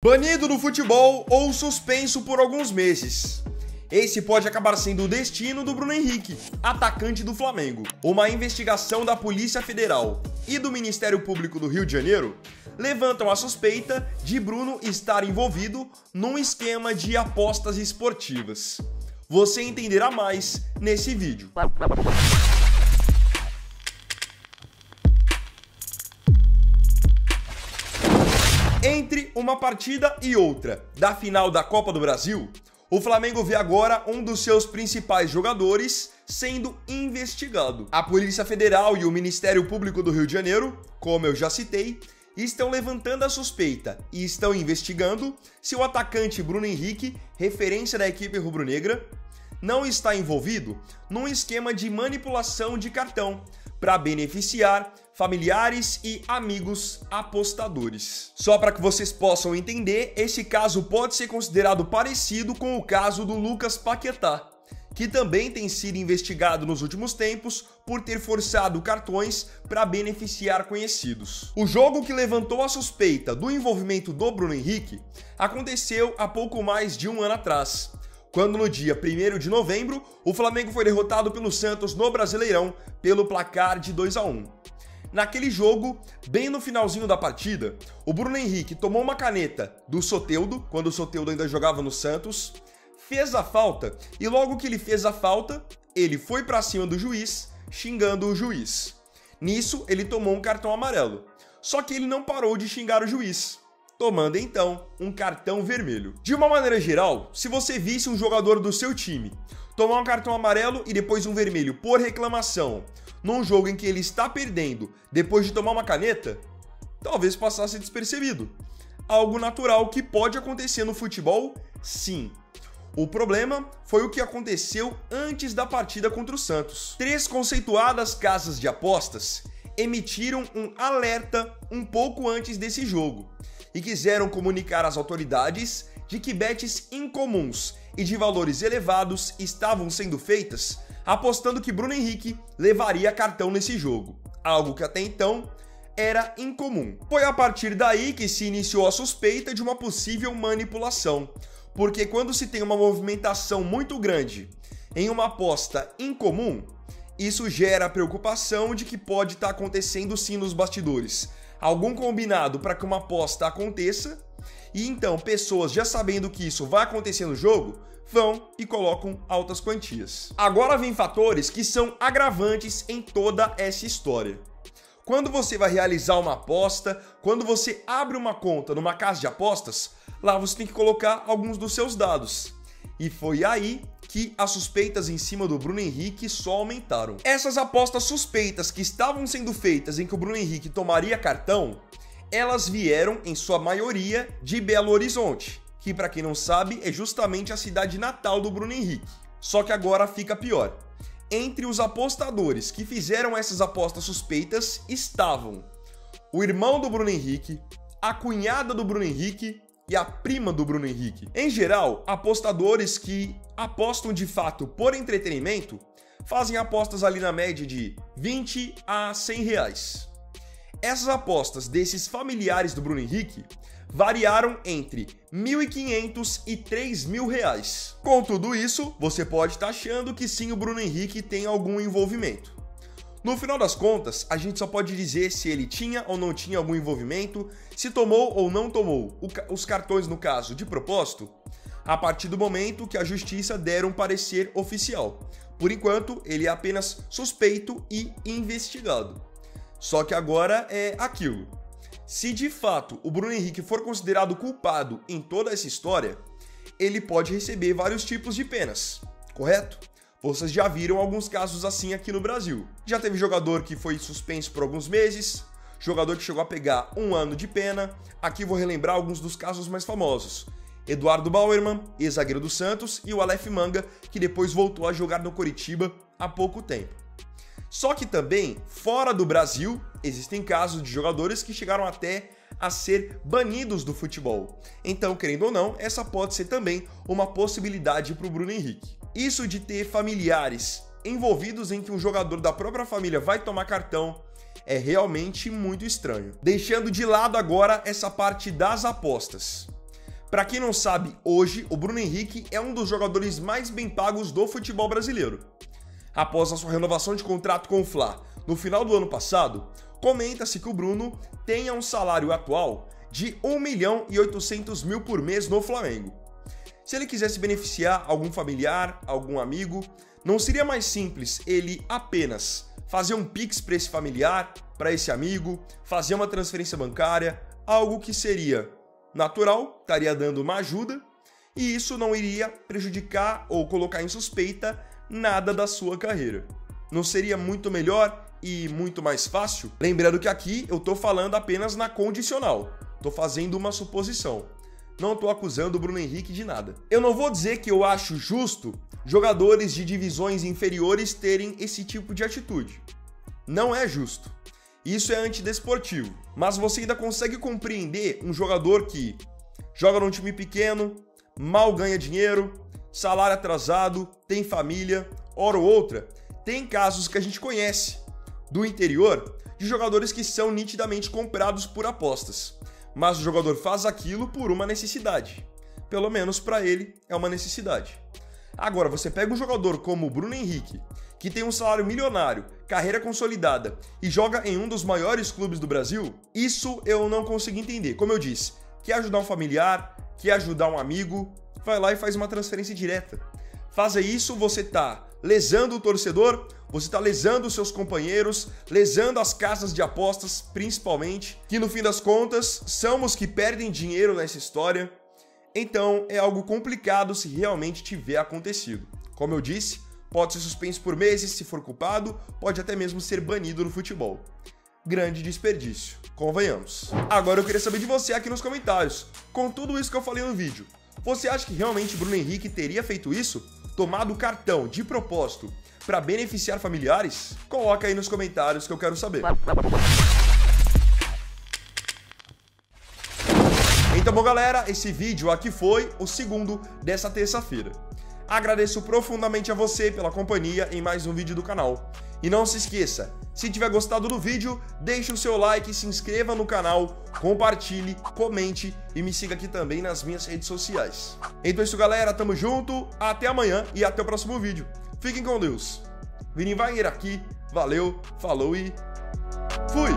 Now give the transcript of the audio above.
Banido do futebol ou suspenso por alguns meses. Esse pode acabar sendo o destino do Bruno Henrique, atacante do Flamengo. Uma investigação da Polícia Federal e do Ministério Público do Rio de Janeiro levantam a suspeita de Bruno estar envolvido num esquema de apostas esportivas. Você entenderá mais nesse vídeo. Entre uma partida e outra da final da Copa do Brasil, o Flamengo vê agora um dos seus principais jogadores sendo investigado. A Polícia Federal e o Ministério Público do Rio de Janeiro, como eu já citei, estão levantando a suspeita e estão investigando se o atacante Bruno Henrique, referência da equipe rubro-negra, não está envolvido num esquema de manipulação de cartão para beneficiar familiares e amigos apostadores. Só para que vocês possam entender, esse caso pode ser considerado parecido com o caso do Lucas Paquetá, que também tem sido investigado nos últimos tempos por ter forçado cartões para beneficiar conhecidos. O jogo que levantou a suspeita do envolvimento do Bruno Henrique aconteceu há pouco mais de um ano atrás, quando no dia 1º de novembro, o Flamengo foi derrotado pelo Santos no Brasileirão pelo placar de 2-1. Naquele jogo, bem no finalzinho da partida, o Bruno Henrique tomou uma caneta do Soteldo, quando o Soteldo ainda jogava no Santos, fez a falta e logo que ele fez a falta, ele foi pra cima do juiz, xingando o juiz. Nisso, ele tomou um cartão amarelo. Só que ele não parou de xingar o juiz, tomando então um cartão vermelho. De uma maneira geral, se você visse um jogador do seu time tomar um cartão amarelo e depois um vermelho por reclamação num jogo em que ele está perdendo depois de tomar uma caneta, talvez passasse despercebido. Algo natural que pode acontecer no futebol, sim. O problema foi o que aconteceu antes da partida contra o Santos. 3 conceituadas casas de apostas emitiram um alerta um pouco antes desse jogo e quiseram comunicar às autoridades de que bets incomuns e de valores elevados estavam sendo feitas, apostando que Bruno Henrique levaria cartão nesse jogo, algo que até então era incomum. Foi a partir daí que se iniciou a suspeita de uma possível manipulação, porque quando se tem uma movimentação muito grande em uma aposta incomum, isso gera a preocupação de que pode estar acontecendo sim nos bastidores algum combinado para que uma aposta aconteça, e então pessoas já sabendo que isso vai acontecer no jogo, vão e colocam altas quantias. Agora vem fatores que são agravantes em toda essa história. Quando você vai realizar uma aposta, quando você abre uma conta numa casa de apostas, lá você tem que colocar alguns dos seus dados. E foi aí que as suspeitas em cima do Bruno Henrique só aumentaram. Essas apostas suspeitas que estavam sendo feitas em que o Bruno Henrique tomaria cartão, elas vieram, em sua maioria, de Belo Horizonte, que, para quem não sabe, é justamente a cidade natal do Bruno Henrique. Só que agora fica pior. Entre os apostadores que fizeram essas apostas suspeitas estavam o irmão do Bruno Henrique, a cunhada do Bruno Henrique e a prima do Bruno Henrique. Em geral, apostadores que apostam de fato por entretenimento fazem apostas ali na média de 20 a 100 reais. Essas apostas desses familiares do Bruno Henrique variaram entre 1.500 e 3.000 reais. Com tudo isso, você pode estar achando que sim, o Bruno Henrique tem algum envolvimento. No final das contas, a gente só pode dizer se ele tinha ou não tinha algum envolvimento, se tomou ou não tomou os cartões, no caso, de propósito, a partir do momento que a justiça der um parecer oficial. Por enquanto, ele é apenas suspeito e investigado. Só que agora é aquilo. Se de fato o Bruno Henrique for considerado culpado em toda essa história, ele pode receber vários tipos de penas, correto? Vocês já viram alguns casos assim aqui no Brasil. Já teve jogador que foi suspenso por alguns meses, jogador que chegou a pegar 1 ano de pena. Aqui vou relembrar alguns dos casos mais famosos. Eduardo Bauerman, ex-zagueiro do Santos, e o Aleph Manga, que depois voltou a jogar no Coritiba há pouco tempo. Só que também, fora do Brasil, existem casos de jogadores que chegaram até a ser banidos do futebol. Então, querendo ou não, essa pode ser também uma possibilidade para o Bruno Henrique. Isso de ter familiares envolvidos em que um jogador da própria família vai tomar cartão é realmente muito estranho. Deixando de lado agora essa parte das apostas. Pra quem não sabe, hoje o Bruno Henrique é um dos jogadores mais bem pagos do futebol brasileiro. Após a sua renovação de contrato com o Fla no final do ano passado, comenta-se que o Bruno tenha um salário atual de 1.800.000 por mês no Flamengo. Se ele quisesse beneficiar algum familiar, algum amigo, não seria mais simples ele apenas fazer um Pix para esse familiar, para esse amigo, fazer uma transferência bancária, algo que seria natural, estaria dando uma ajuda, e isso não iria prejudicar ou colocar em suspeita nada da sua carreira. Não seria muito melhor e muito mais fácil? Lembrando que aqui eu tô falando apenas na condicional, tô fazendo uma suposição. Não tô acusando o Bruno Henrique de nada. Eu não vou dizer que eu acho justo jogadores de divisões inferiores terem esse tipo de atitude. Não é justo. Isso é antidesportivo. Mas você ainda consegue compreender um jogador que joga num time pequeno, mal ganha dinheiro, salário atrasado, tem família, hora ou outra. Tem casos que a gente conhece do interior de jogadores que são nitidamente comprados por apostas. Mas o jogador faz aquilo por uma necessidade. Pelo menos para ele é uma necessidade. Agora, você pega um jogador como o Bruno Henrique, que tem um salário milionário, carreira consolidada e joga em um dos maiores clubes do Brasil, isso eu não consigo entender. Como eu disse, quer ajudar um familiar, quer ajudar um amigo, vai lá e faz uma transferência direta. Fazer isso, você tá lesando o torcedor, você tá lesando os seus companheiros, lesando as casas de apostas, principalmente, que no fim das contas são os que perdem dinheiro nessa história. Então é algo complicado se realmente tiver acontecido. Como eu disse, pode ser suspenso por meses se for culpado, pode até mesmo ser banido no futebol. Grande desperdício, convenhamos. Agora eu queria saber de você aqui nos comentários, com tudo isso que eu falei no vídeo, você acha que realmente Bruno Henrique teria feito isso? Tomado o cartão de propósito para beneficiar familiares? Coloca aí nos comentários que eu quero saber. Então, bom, galera, esse vídeo aqui foi o segundo dessa terça-feira. Agradeço profundamente a você pela companhia em mais um vídeo do canal. E não se esqueça, se tiver gostado do vídeo, deixe o seu like, se inscreva no canal, compartilhe, comente e me siga aqui também nas minhas redes sociais. Então é isso, galera, tamo junto, até amanhã e até o próximo vídeo. Fiquem com Deus. Vini Wagner aqui, valeu, falou e fui!